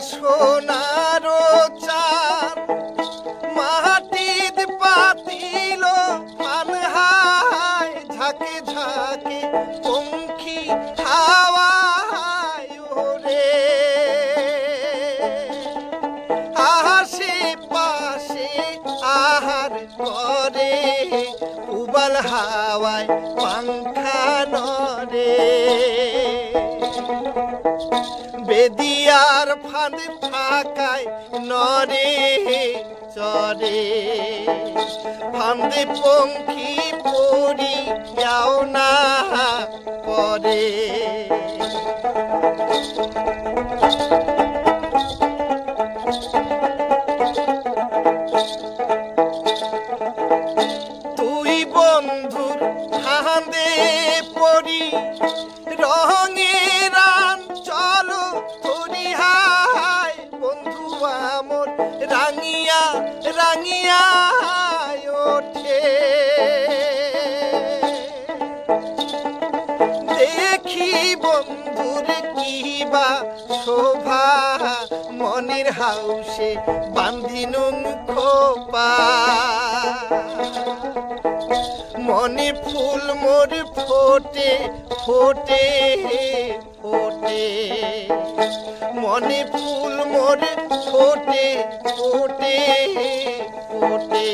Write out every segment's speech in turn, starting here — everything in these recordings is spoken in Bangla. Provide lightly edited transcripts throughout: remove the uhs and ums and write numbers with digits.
সোনার চাঁদ মাটির পাতিল পানহায় ঝাঁকে ঝাঁকে পঙ্খী হাওয়ায় ওরে আশেপাশে আহার করে উবাল হাওয়ায় পাংখা নড়ে বেদিয়ার ফাঁদ থাকায় নরে চরে ফাঁদে পঙ্খী পড়ি যাও না পরে তুই বন্ধুর ফাঁদে পড়ি রঙের চলো তোরি হায় বন্ধু আমর রাঙিয়া রাঙিয়া ওঠে দেখি বন্ধুর কিবা শোভা মনের হাউসে বান্ধিনুম খোপা মনে ফুল মোর ফোটে ফোটে ফোটে মনে ফুল মোর ফোটে ফোটে ফোটে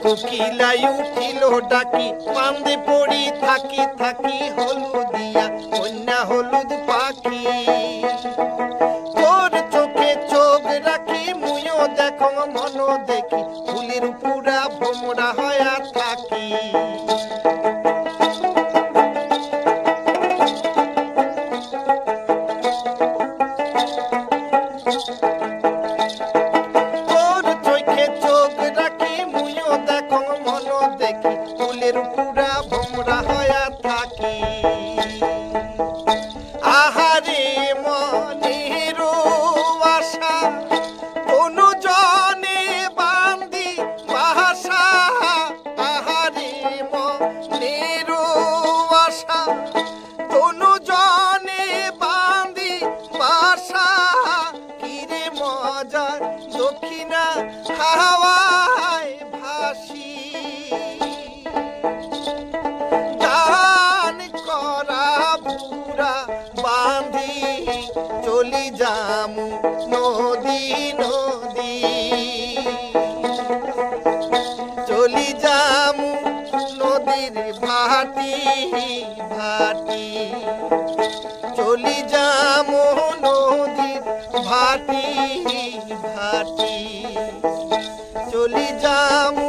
কোকিলাই উঠিল ডাকি ফাঁদে পড়ি থাকি থাকি হলুদিয়া কন্যা হলুদ পাখি তোর চোখে চোখ রাখি মুইও দেখো মন দেখি ফুলের পুরা ভোমরা হয়া থাকি তোর চোখে চোখ রাখি মুইও দেখো মন দেখি ফুলের পুরা ভোমরা হয়া থাকি আহারে মনের আশা কোন জনে বান্দি ভাষা আহারে মনের আশা কোন জনে বান্দি ভাষা কিরে মজার দক্ষিণা হাওয়ায় ভাসি গান করা বুড়া বাঁধি চলি যামু নদী নদী চলি যামু নদীর ভাটি ভাটি চলি যামু নদীর ভাটি ভাটি চলি যামু